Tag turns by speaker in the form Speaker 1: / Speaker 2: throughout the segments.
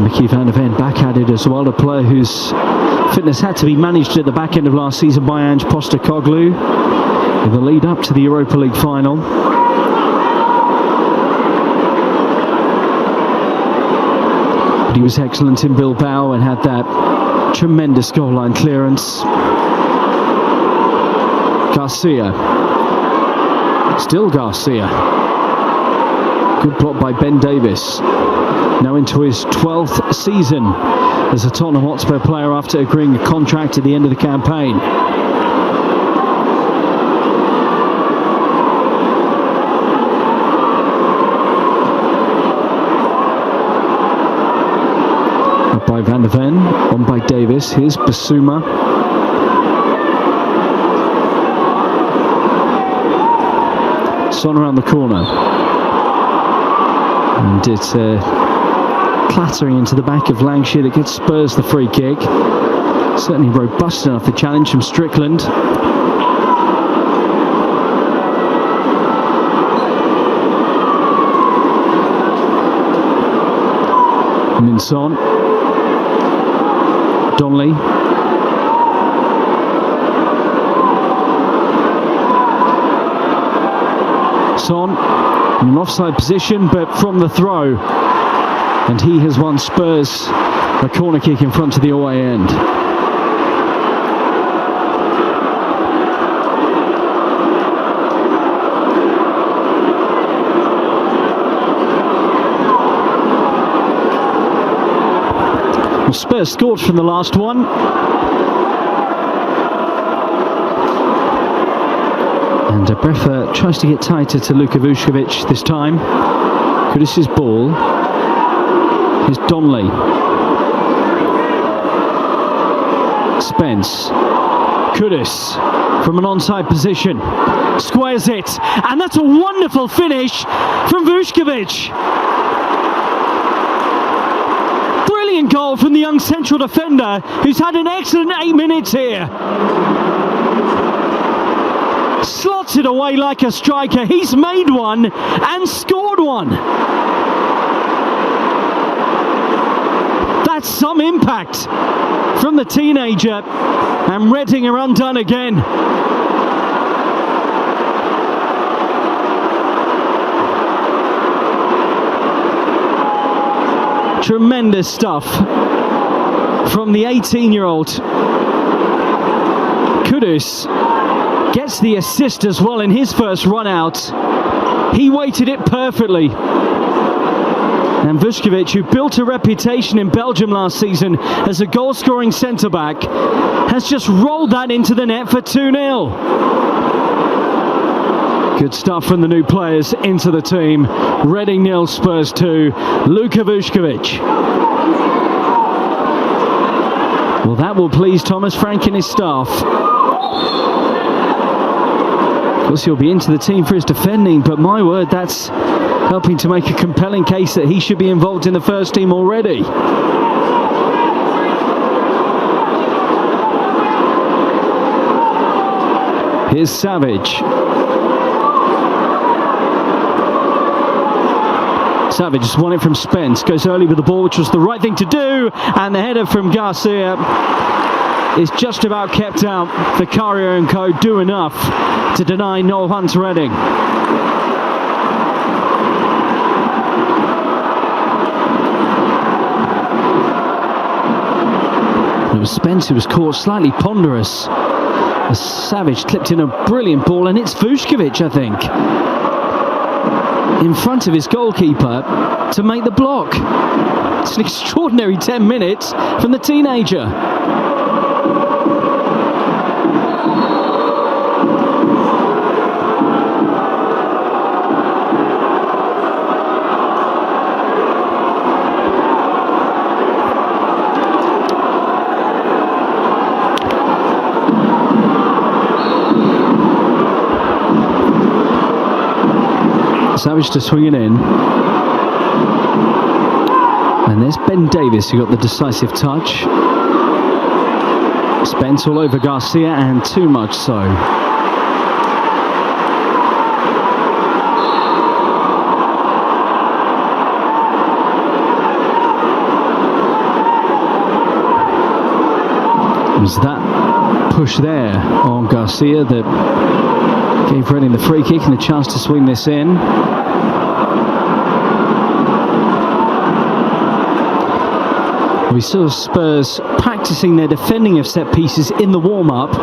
Speaker 1: Mickey van der Ven back at it as well, a player whose fitness had to be managed at the back end of last season by Ange Postecoglou in the lead up to the Europa League final. But he was excellent in Bilbao and had that tremendous goal line clearance. Garcia. Still Garcia. Good block by Ben Davies. Now into his 12th season as a Tottenham Hotspur player after agreeing a contract at the end of the campaign. Up by Van der Ven, on by Davies. Here's Basuma. Son around the corner. And it's clattering into the back of Lancashire that gets Spurs the free kick. Certainly robust enough, the challenge from Strickland. Minson. Donnelly. Son in an offside position, but from the throw. And he has won Spurs a corner kick in front of the away end. Well, Spurs scored from the last one. And Brefa tries to get tighter to Luka Vučković this time. Kudus's ball. Here's Donnelly. Spence. Kudus from an onside position. Squares it. And that's a wonderful finish from Vučković. Brilliant goal from the young central defender who's had an excellent 8 minutes here. Slots it away like a striker. He's made one and scored one. That's some impact from the teenager, and Reading are undone again. Tremendous stuff from the 18-year-old. Kudus gets the assist as well in his first run out. He weighted it perfectly. And Vučković, who built a reputation in Belgium last season as a goal-scoring centre-back, has just rolled that into the net for 2-0. Good stuff from the new players into the team. Reading 0, Spurs 2. Luka Vučković. Well, that will please Thomas Frank and his staff. Of course, he'll be into the team for his defending, but my word, that's helping to make a compelling case that he should be involved in the first team already. Here's Savage. Savage has won it from Spence, goes early with the ball, which was the right thing to do, and the header from Garcia is just about kept out. Vicario and co do enough to deny Noel Hunt's Reading. It was Spence who was caught slightly ponderous as Savage clipped in a brilliant ball, and it's Vučković, I think, in front of his goalkeeper to make the block. It's an extraordinary 10 minutes from the teenager. Savage to swing it in. And there's Ben Davies who got the decisive touch. Spence all over Garcia, and too much so. Was that push there on Garcia that gave Reading the free kick and a chance to swing this in? We saw Spurs practicing their defending of set pieces in the warm-up,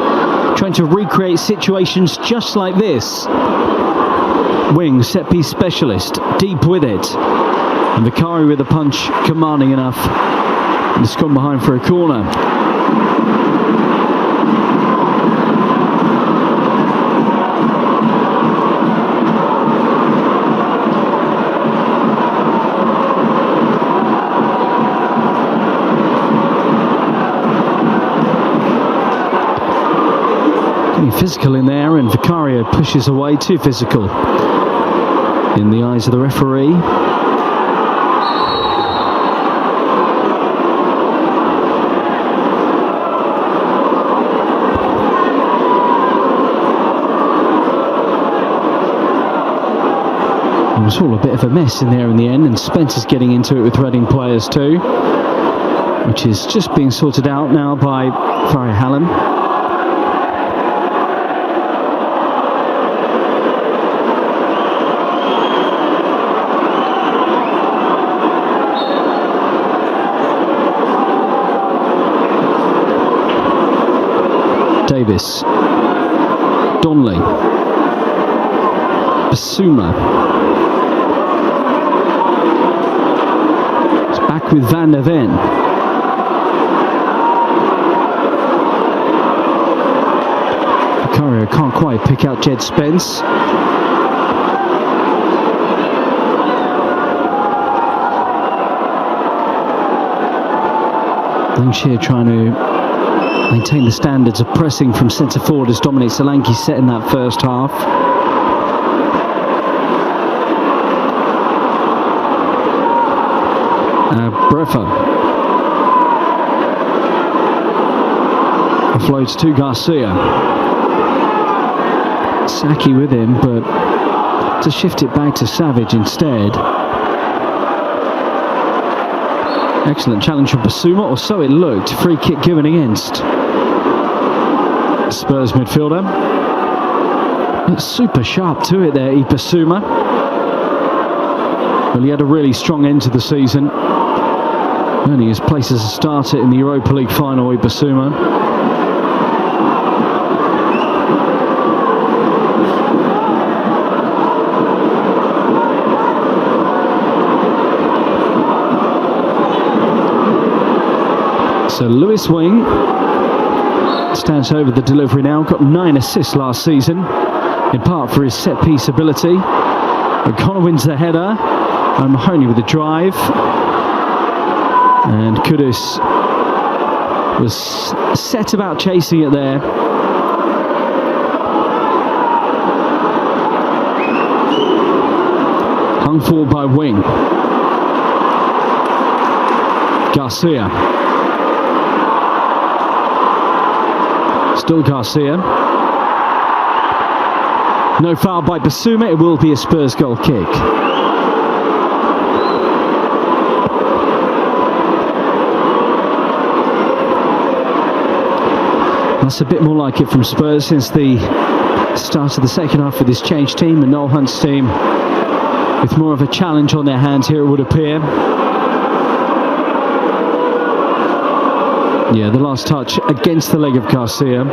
Speaker 1: trying to recreate situations just like this. Wing, set piece specialist, deep with it. And Vicari with a punch commanding enough. And it's gone behind for a corner. Physical in there, and Vicario pushes away, too physical in the eyes of the referee. It was all a bit of a mess in there in the end, and Spencer's getting into it with Reading players too, which is just being sorted out now by Faria Hallam. Davis, Donnelly, Basuma. It's back with Van der Ven. Vicario can't quite pick out Jed Spence. Lancashire trying to maintain the standards of pressing from centre forward as Dominic Solanke set in that first half. Brefa offloads to Garcia. Saki with him, but to shift it back to Savage instead. Excellent challenge from Basuma, or so it looked. Free kick given against Spurs midfielder. It's super sharp to it there, Basuma. Well, he had a really strong end to the season. Earning his place as a starter in the Europa League final, Basuma. So Lewis Wing stands over the delivery now. Got 9 assists last season, in part for his set-piece ability. O'Connor wins the header, and Mahoney with the drive. And Kudus was set about chasing it there. Hung forward by Wing. Garcia. Still Garcia. No foul by Basuma. It will be a Spurs goal kick. That's a bit more like it from Spurs since the start of the second half with this changed team, and Noel Hunt's team with more of a challenge on their hands here, it would appear. Yeah, the last touch against the leg of Garcia.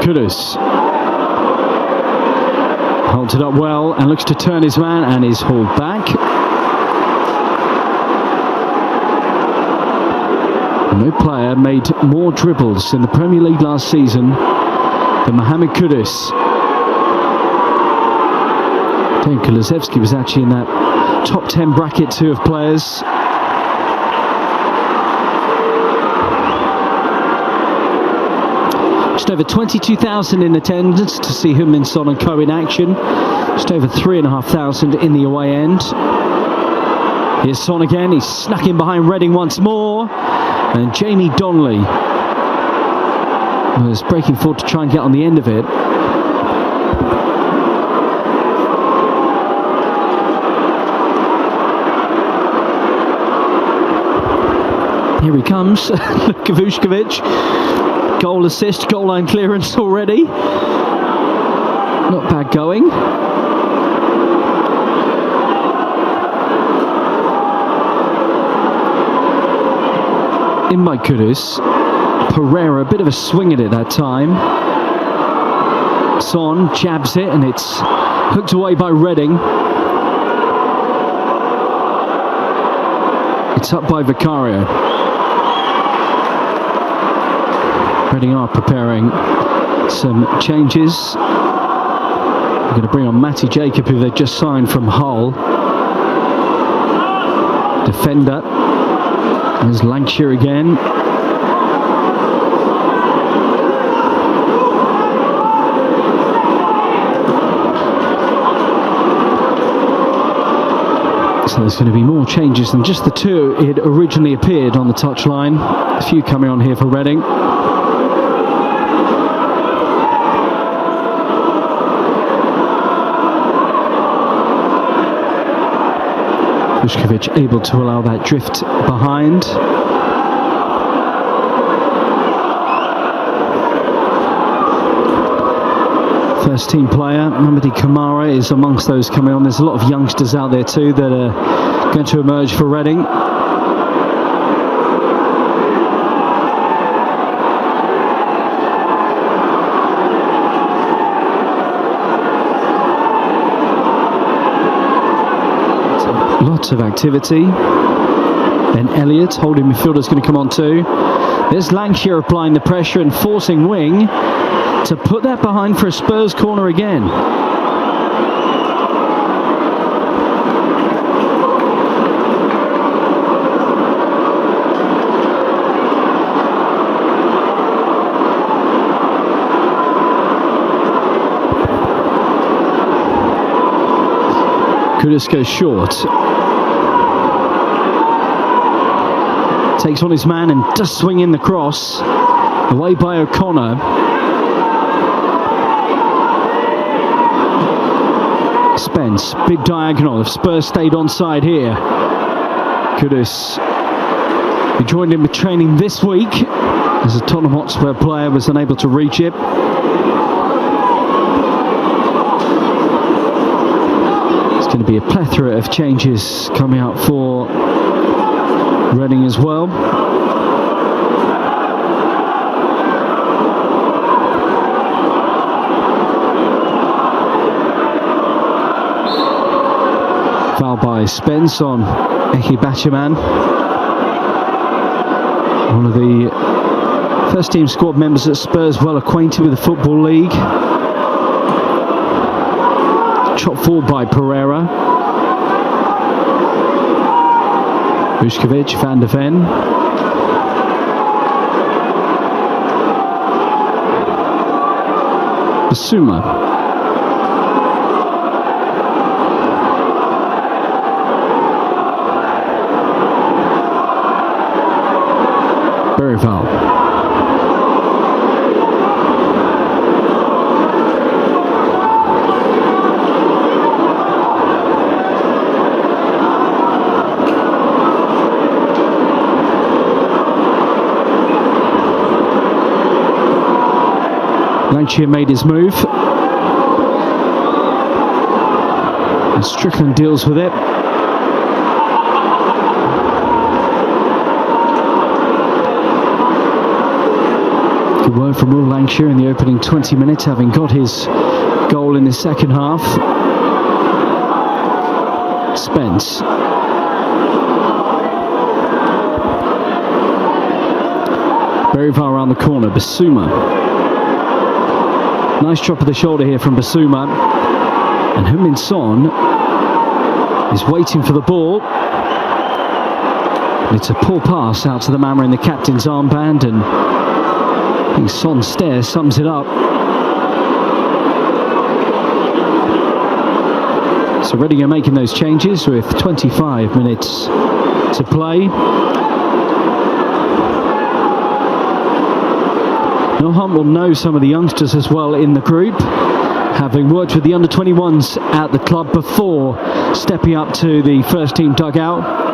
Speaker 1: Kudus holds it up well and looks to turn his man, and is hauled back. No player made more dribbles in the Premier League last season than Mohamed Kudus. Dejan Kulusevski was actually in that top 10 bracket too of players. Just over 22,000 in attendance to see Heung-min Son and co in action. Just over 3,500 in the away end. Here's Son again, he's snuck in behind Reading once more. And Jamie Donnelly was breaking forward to try and get on the end of it. Here he comes, Vuskovic. Goal assist, goal line clearance already. Not bad going. In by Kudus. Pereira, a bit of a swing at it that time. Son jabs it and it's hooked away by Reading. It's up by Vicario. Reading are preparing some changes. They're going to bring on Matty Jacob, who they've just signed from Hull. Defender. There's Lancashire again. So there's going to be more changes than just the two it originally appeared on the touchline. A few coming on here for Reading. Vuskovic able to allow that drift behind. First team player, Mamadi Kamara, is amongst those coming on. There's a lot of youngsters out there too that are going to emerge for Reading. Lots of activity. Ben Elliott, holding midfielder, is going to come on too. There's Lancashire applying the pressure and forcing Wing to put that behind for a Spurs corner again. Kudus goes short. Takes on his man and does swing in the cross. Away by O'Connor. Spence, big diagonal. If Spurs stayed onside here. Kudus, who joined in with training this week as a Tottenham Hotspur player, was unable to reach it. There's going to be a plethora of changes coming out for Reading as well. Foul by Spence on Eki Bachaman. One of the first team squad members at Spurs, well acquainted with the Football League. Chopped forward by Pereira. Vuskovic, Van de Ven. Basuma. Berryville. Lancashire made his move. And Strickland deals with it. Good work from Will Lancashire in the opening 20 minutes, having got his goal in the second half. Spence. Very far around the corner, Basuma. Nice drop of the shoulder here from Basuma. And Heung-min Son is waiting for the ball. It's a poor pass out to the man wearing the captain's armband, and I think Son's stare sums it up. So Reading are making those changes with 25 minutes to play. Hunt will know some of the youngsters as well in the group, having worked with the under-21s at the club before stepping up to the first team dugout.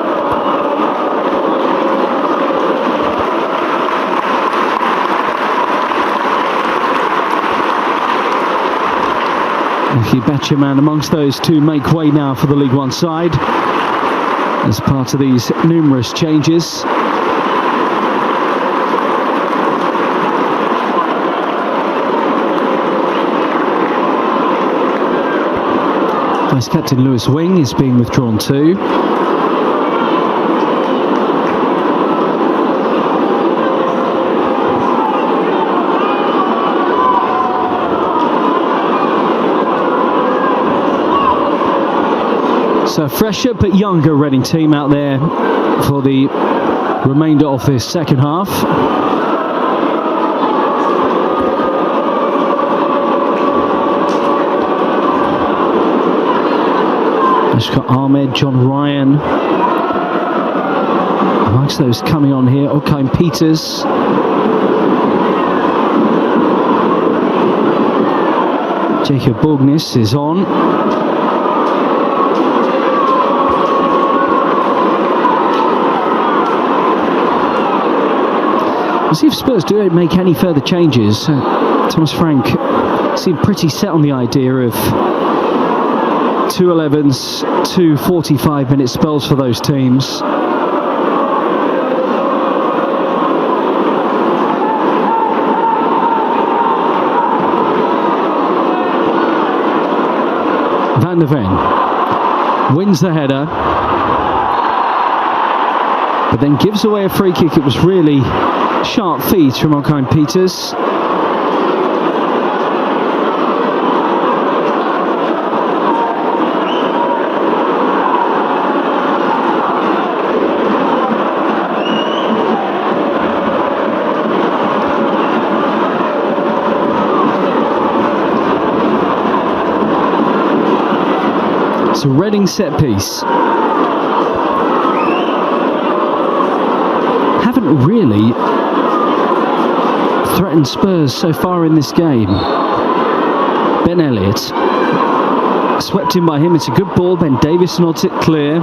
Speaker 1: Betchaman amongst those two make way now for the League One side as part of these numerous changes. Vice captain Lewis Wing is being withdrawn too. So a fresher but younger Reading team out there for the remainder of this second half. Ashkar Ahmed, John Ryan. Amongst those coming on here, Okaim Peters. Jacob Bognis is on. We'll see if Spurs do make any further changes. Thomas Frank seemed pretty set on the idea of 2 11s, 2 45-minute spells for those teams. Van der Ven wins the header, but then gives away a free kick. It was really sharp feet from Okaim Peters. It's a Reading set piece. Haven't really threatened Spurs so far in this game. Ben Elliott, swept in by him. It's a good ball. Ben Davis nods it clear.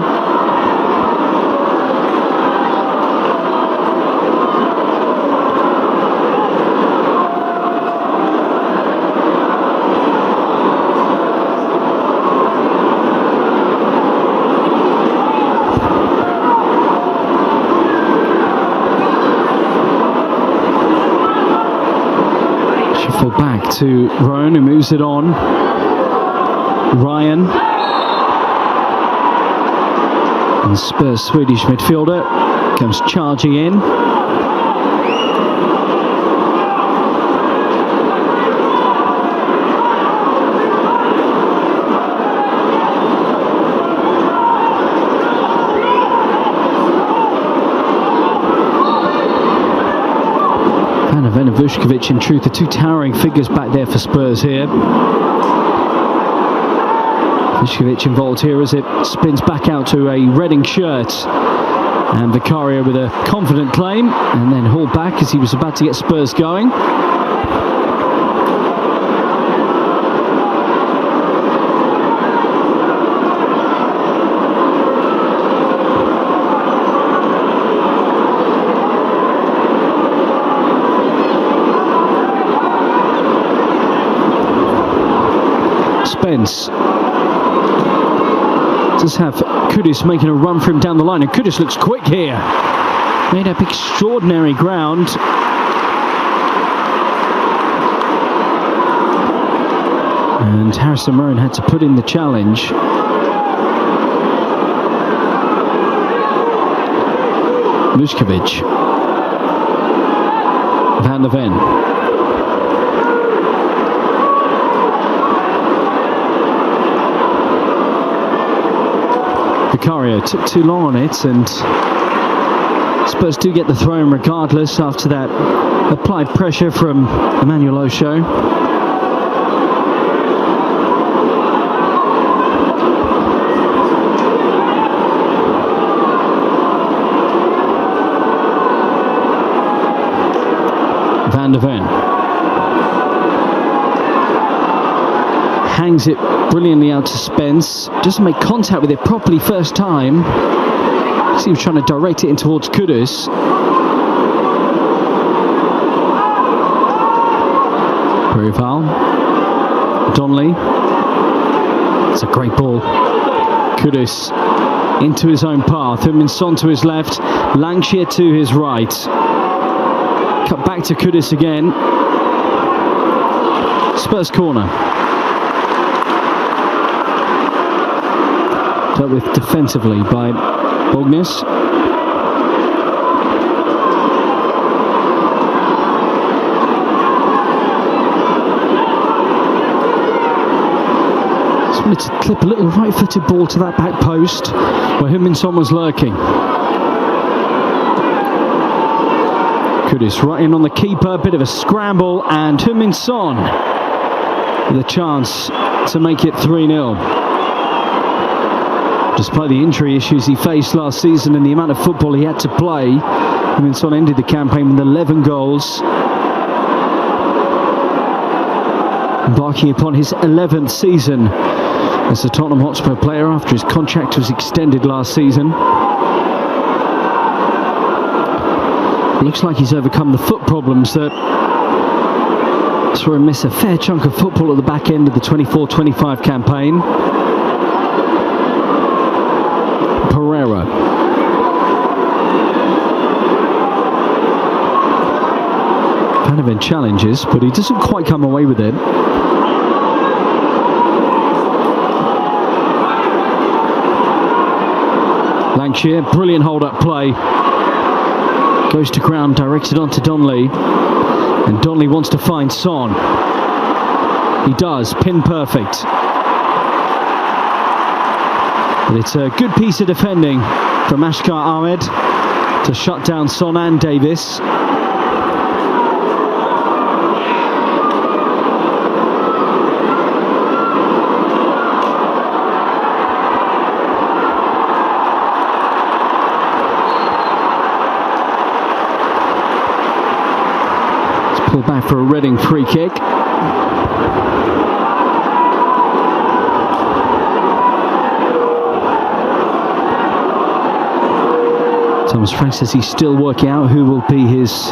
Speaker 1: Back to Rowan, who moves it on. Ryan. And Spurs Swedish midfielder comes charging in. And Vuskovic, in truth, the two towering figures back there for Spurs here. Vuskovic involved here as it spins back out to a Reading shirt. And Vicario with a confident claim, and then hauled back as he was about to get Spurs going. Spence does have Kudus making a run for him down the line, and Kudus looks quick here. Made up extraordinary ground. And Harrison Rowan had to put in the challenge. Vuskovic. Van der Ven. Vicario took too long on it, and Spurs do get the throw in regardless after that applied pressure from Emmanuel Osho. Van der Ven. hangs it brilliantly out to Spence. Doesn't make contact with it properly first time. He was trying to direct it in towards Kudus. Perival. Donnelly. It's a great ball. Kudus into his own path. Heung-min Son to his left. Langshire to his right. Cut back to Kudus again. Spurs corner. Dealt with defensively by Bognis. Just wanted to clip a little right-footed ball to that back post where Heung-min Son was lurking. Kudus right in on the keeper, bit of a scramble, and Heung-min Son with a chance to make it 3-0. Despite the injury issues he faced last season and the amount of football he had to play, Heung-min Son ended the campaign with 11 goals, embarking upon his 11th season as a Tottenham Hotspur player after his contract was extended last season. Looks like he's overcome the foot problems that saw him miss a fair chunk of football at the back end of the 24-25 campaign. Pereira. Panovin challenges, but he doesn't quite come away with it. Langshire, brilliant hold-up play. Goes to ground, directed onto Donnelly. And Donnelly wants to find Son. He does, pin perfect. But it's a good piece of defending from Ashkar Ahmed to shut down Son and Davis. Let's pull back for a Reading free kick. Thomas Frank says he's still working out who will be his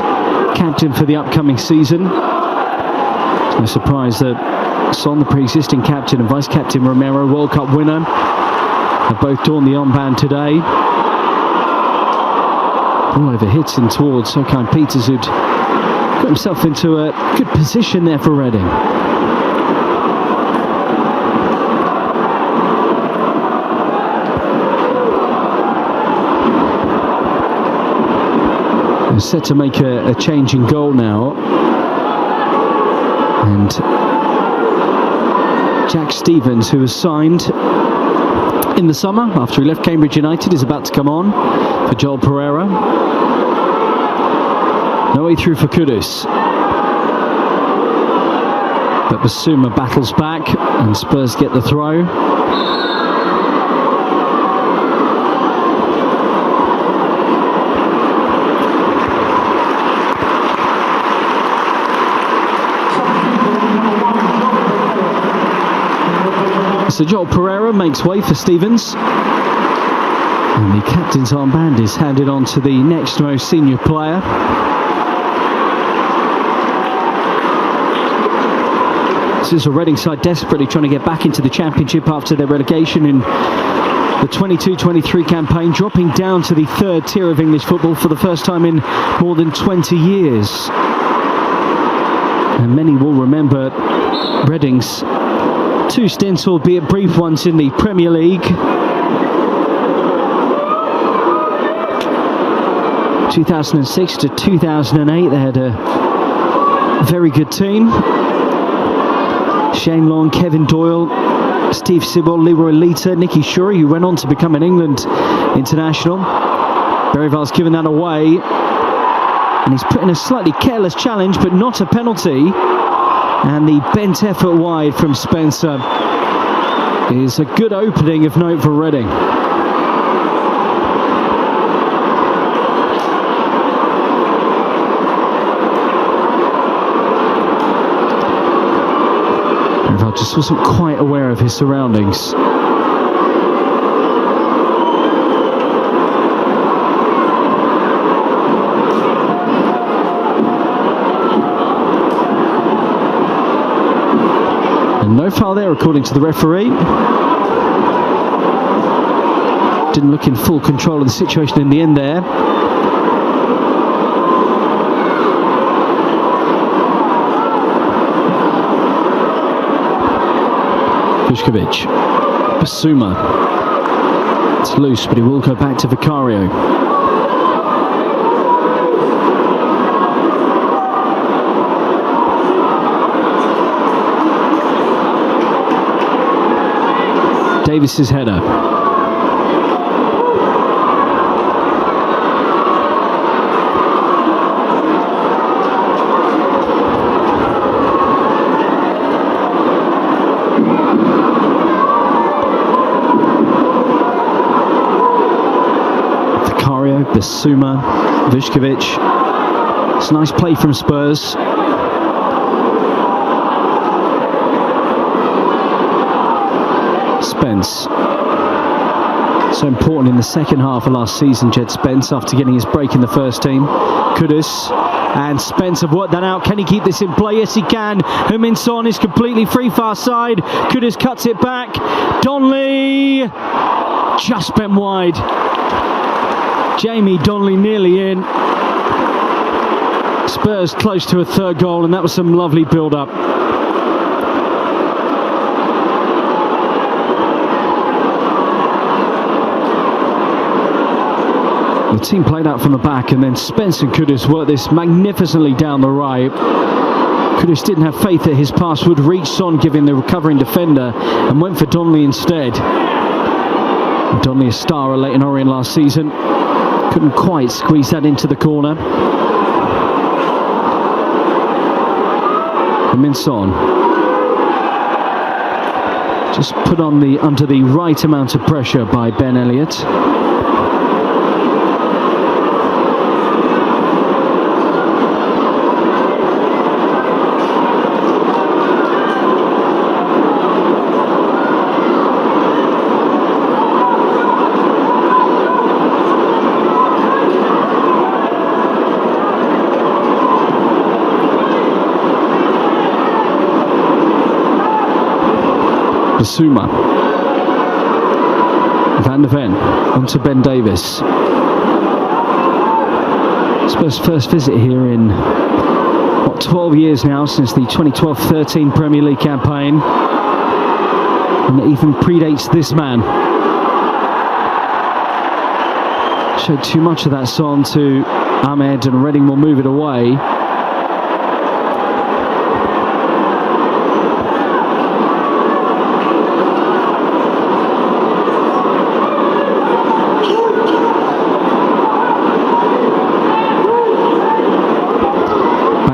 Speaker 1: captain for the upcoming season. It's no surprise that Son, the pre-existing captain, and vice-captain Romero, World Cup winner, have both donned the armband today. Ball over hits in towards Sokine Peters, who'd got himself into a good position there for Reading. They're set to make a change in goal now, and Jack Stevens, who was signed in the summer after he left Cambridge United, is about to come on for Joel Pereira. No way through for Kudus, but Basuma battles back and Spurs get the throw. So Joel Pereira makes way for Stevens, and the captain's armband is handed on to the next most senior player. This is a Reading side desperately trying to get back into the Championship after their relegation in the 22-23 campaign, dropping down to the third tier of English football for the first time in more than 20 years. And many will remember Reading's two stints, albeit brief ones, in the Premier League. 2006 to 2008, they had a very good team. Shane Long, Kevin Doyle, Steve Sibbald, Leroy Lita, Nicky Shuri, who went on to become an England international. Berryville's given that away, and he's put in a slightly careless challenge, but not a penalty. And the bent effort wide from Spencer is a good opening of note for Reading. just wasn't quite aware of his surroundings. And no foul there according to the referee. Didn't look in full control of the situation in the end there. Vuskovic, Basuma. It's loose, but he will go back to Vicario. Davis's header. Basuma, Vuskovic. It's a nice play from Spurs. Spence. So important in the second half of last season, Jed Spence, after getting his break in the first team. Kudus and Spence have worked that out. Can he keep this in play? Yes, he can. Huminson is completely free far side. Kudus cuts it back. Donnelly just bent wide. Jamie Donnelly nearly in. Spurs close to a third goal, and that was some lovely build-up. The team played out from the back, and then Spence and Kudus worked this magnificently down the right. Kudus didn't have faith that his pass would reach Son, giving the recovering defender, and went for Donnelly instead. Donnelly, a star late in Orient last season. Couldn't quite squeeze that into the corner. Minson just put on under the right amount of pressure by Ben Elliott. Basuma, Van de Ven onto Ben Davis. Spurs' first visit here in 12 years now, since the 2012-13 Premier League campaign, and it even predates this man. Showed too much of that Son to Ahmed, and Reading will move it away.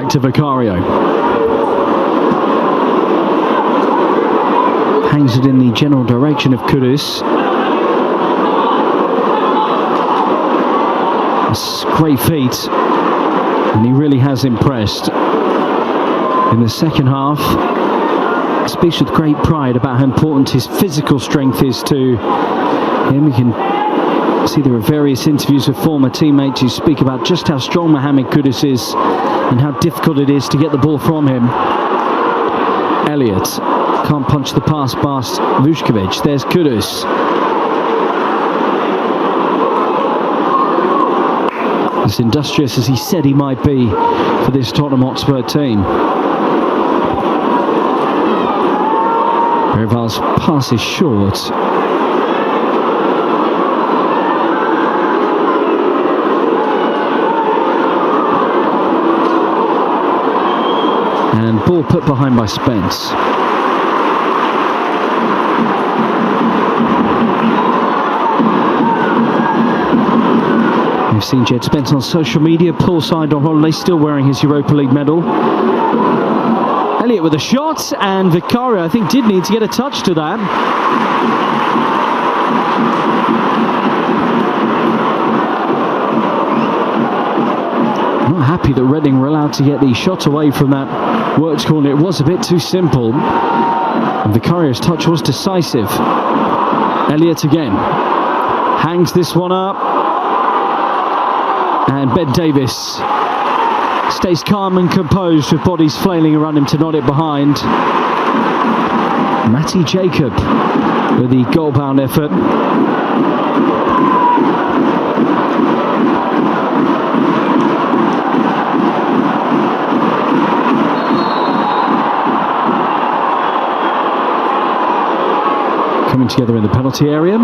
Speaker 1: To Vicario. Hangs it in the general direction of Kudus. It's great feet, and he really has impressed. In the second half, speaks with great pride about how important his physical strength is to him. You can see there are various interviews with former teammates who speak about just how strong Mohamed Kudus is and how difficult it is to get the ball from him. Elliott can't punch the pass past Vuskovic. There's Kudus. As industrious as he said he might be for this Tottenham Hotspur team. Rival's pass is short. And ball put behind by Spence. We've seen Jed Spence on social media, poolside on holiday, still wearing his Europa League medal. Elliott with a shot, and Vicario, I think, did need to get a touch to that. Not happy that Reading were allowed to get the shot away from that Works corner. It was a bit too simple. And Vicario's touch was decisive. Elliott again. Hangs this one up. And Ben Davies stays calm and composed with bodies flailing around him to nod it behind. Matty Jacob with the goal-bound effort. Coming together in the penalty area.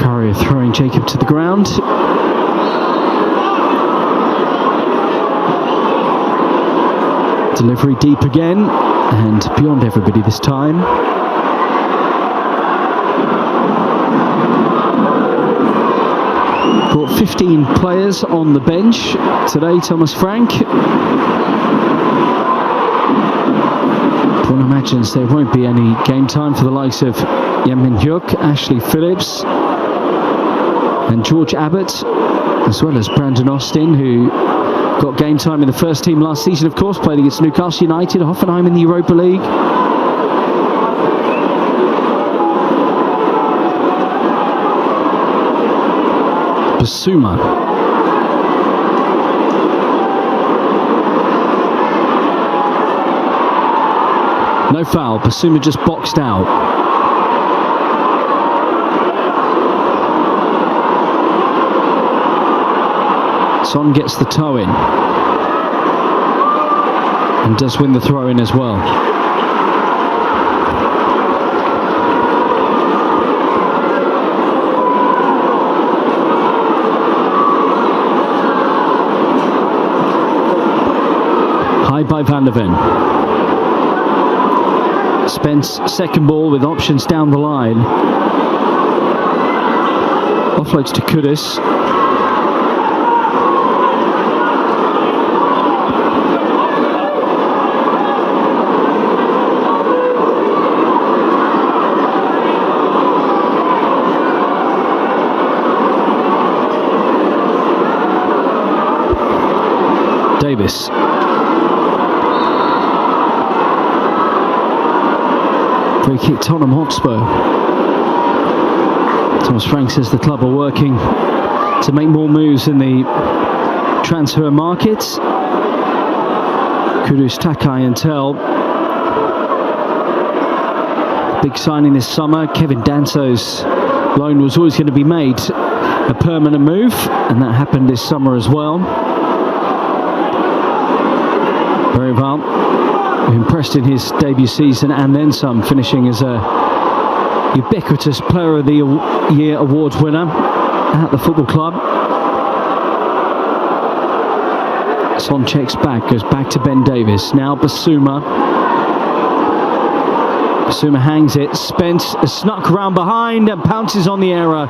Speaker 1: Curry throwing Jacob to the ground. Delivery deep again and beyond everybody this time. Brought 15 players on the bench today, Thomas Frank. One imagines there won't be any game time for the likes of Yemin Hyuk, Ashley Phillips and George Abbott, as well as Brandon Austin, who got game time in the first team last season, of course, played against Newcastle United, Hoffenheim in the Europa League. Basuma. No foul, Basuma just boxed out. Son gets the toe in and does win the throw in as well. By Van der Ven. Spence second ball with options down the line. Offloads to Kudus. Davis. Free kick, Tottenham Hotspur. Thomas Frank says the club are working to make more moves in the transfer market. Kudus, Takai and Tel. Big signing this summer. Kevin Danso's loan was always going to be made a permanent move, and that happened this summer as well. Very well. Impressed in his debut season and then some, finishing as a ubiquitous Player of the Year award winner at the football club. Son checks back, goes back to Ben Davies. Now Basuma. Basuma hangs it. Spence has snuck around behind and pounces on the error.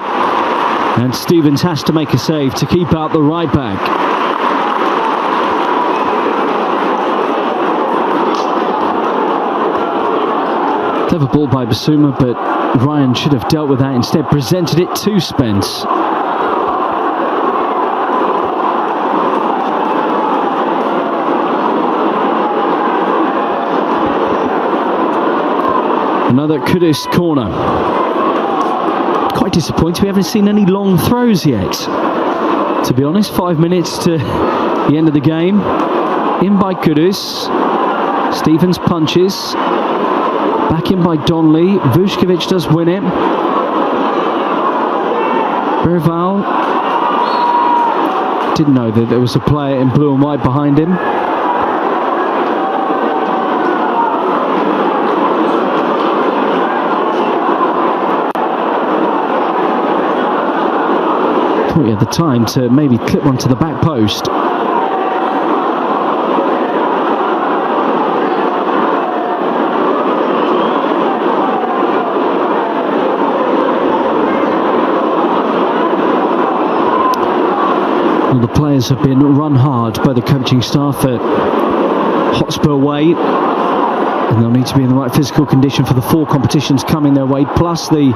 Speaker 1: And Stevens has to make a save to keep out the right back. Clever ball by Basuma, but Ryan should have dealt with that. Instead presented it to Spence. Another Kudus corner. Quite disappointed we haven't seen any long throws yet, to be honest. 5 minutes to the end of the game. In by Kudus. Stevens punches. Back in by Donley. Vuskovic does win it. Berval didn't know that there was a player in blue and white behind him. Thought he had the time to maybe clip one to the back post. The players have been run hard by the coaching staff at Hotspur Way. And they'll need to be in the right physical condition for the 4 competitions coming their way, plus the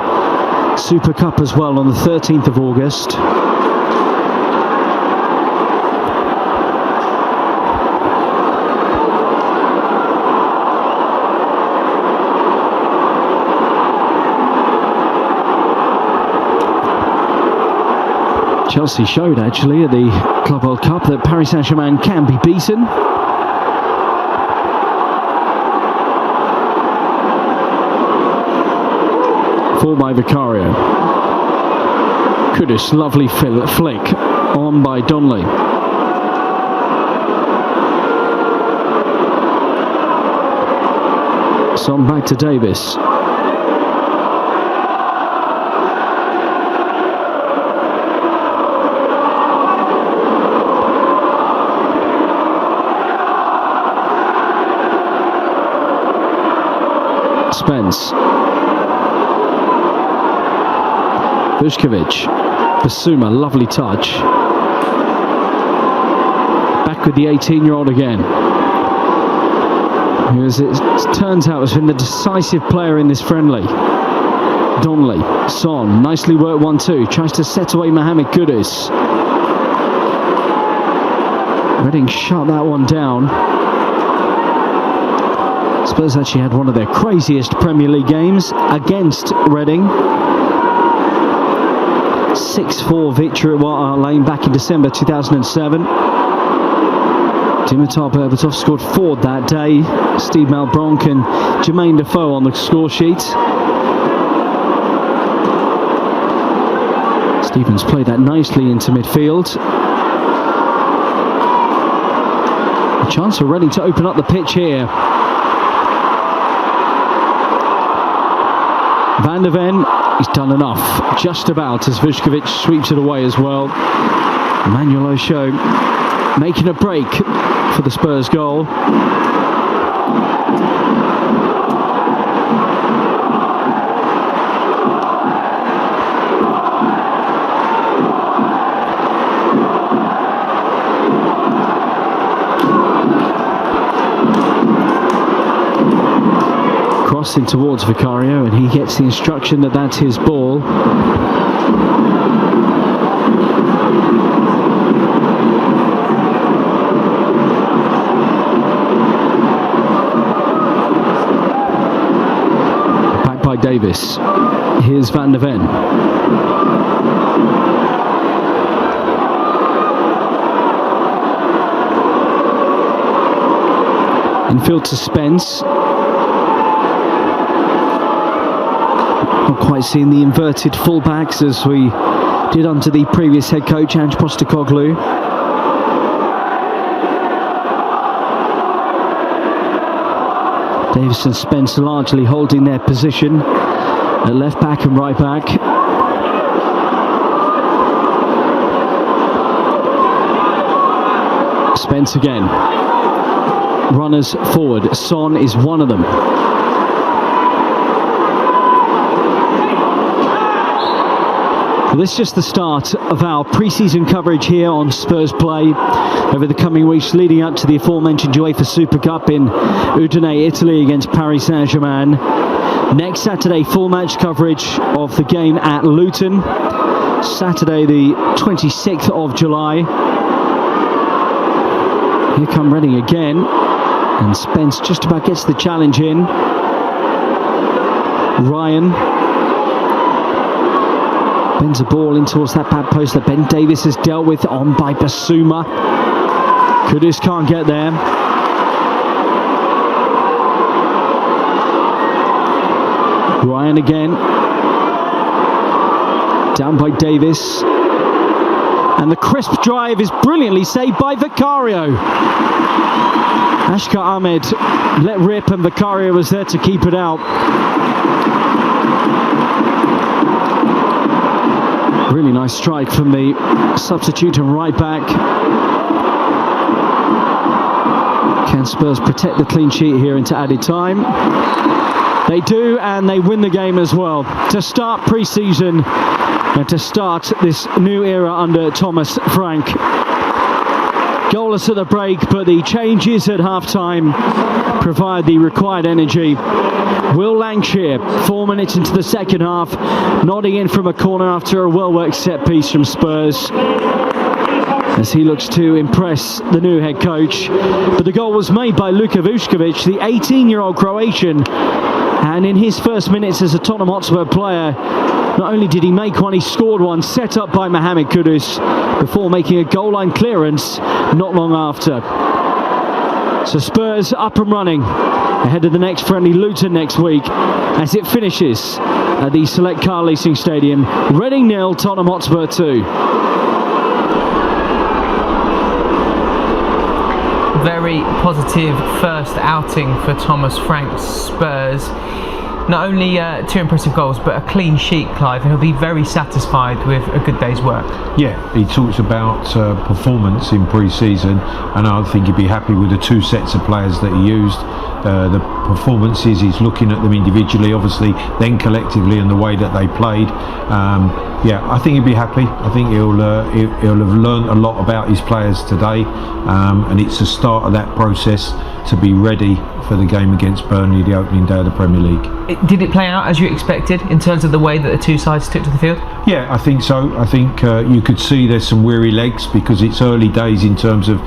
Speaker 1: Super Cup as well on the 13th of August. Chelsea showed actually at the Club World Cup that Paris Saint-Germain can be beaten. Forward by Vicario. Kudus, lovely flick on by Donnelly. Son back to Davis. Spence. Vuskovic. Basuma, lovely touch. Back with the 18-year-old again. Who, as it turns out, has been the decisive player in this friendly. Donnelly. Son, nicely worked 1-2. Tries to set away Mohamed Kudus. Reading shut that one down. Spurs actually had one of their craziest Premier League games against Reading. 6-4 victory at White Hart Lane back in December 2007. Dimitar Berbatov scored 4 that day. Steve Malbronk and Jermaine Defoe on the score sheet. Stevens played that nicely into midfield. A chance for Reading to open up the pitch here. Van der Ven, he's done enough, just about, as Vuskovic sweeps it away as well. Emmanuel Osho making a break for the Spurs goal. Crossing towards Vicario, and he gets the instruction that that's his ball. Back by Davis. Here's Van der Ven. Infield to Spence. Not quite seeing the inverted fullbacks as we did under the previous head coach, Ange Postecoglou. Davis and Spence largely holding their position at left back and right back. Spence again. Runners forward. Son is one of them. Well, this is just the start of our pre-season coverage here on Spurs Play over the coming weeks leading up to the aforementioned UEFA Super Cup in Udine, Italy against Paris Saint-Germain. Next Saturday, full match coverage of the game at Luton. Saturday the 26th of July. Here come Reading again, and Spence just about gets the challenge in. Ryan bends a ball in towards that back post that Ben Davis has dealt with, on by Basuma. Kudus can't get there. Ryan again. Down by Davis. And the crisp drive is brilliantly saved by Vicario. Ashkar Ahmed let rip, and Vicario was there to keep it out. Really nice strike from the substitute and right back. Can Spurs protect the clean sheet here into added time? They do, and they win the game as well. To start pre-season and to start this new era under Thomas Frank. Goalless at the break, but the changes at half-time provide the required energy. Will Lancashire, 4 minutes into the second half, nodding in from a corner after a well-worked set-piece from Spurs, as he looks to impress the new head coach. But the goal was made by Luka Vuskovic, the 18-year-old Croatian, and in his first minutes as a Tottenham Hotspur player, not only did he make one, he scored one, set up by Mohamed Kudus, before making a goal line clearance not long after. So Spurs up and running ahead of the next friendly, Luton next week, as it finishes at the Select Car Leasing Stadium. Reading 0, Tottenham Hotspur 2.
Speaker 2: Very positive first outing for Thomas Frank's Spurs. Not only 2 impressive goals, but a clean sheet, Clive, and he'll be very satisfied with a good day's work.
Speaker 3: Yeah, he talks about performance in pre-season, and I think he'd be happy with the 2 sets of players that he used. The performances, he's looking at them individually, obviously, then collectively, and the way that they played. Yeah, I think he'd be happy. I think he'll have learned a lot about his players today, and it's the start of that process to be ready for the game against Burnley, the opening day of the Premier League.
Speaker 2: Did it play out as you expected in terms of the way that the 2 sides took to the field?
Speaker 3: Yeah, I think so. I think you could see there's some weary legs because it's early days in terms of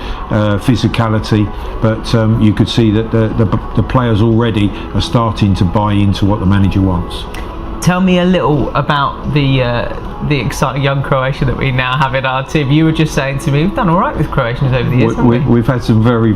Speaker 3: physicality, but you could see that the players already are starting to buy into what the manager wants.
Speaker 2: Tell me a little about the exciting young Croatian that we now have in our team. You were just saying to me, we've done all right with Croatians over the years, haven't we?
Speaker 3: We've had some very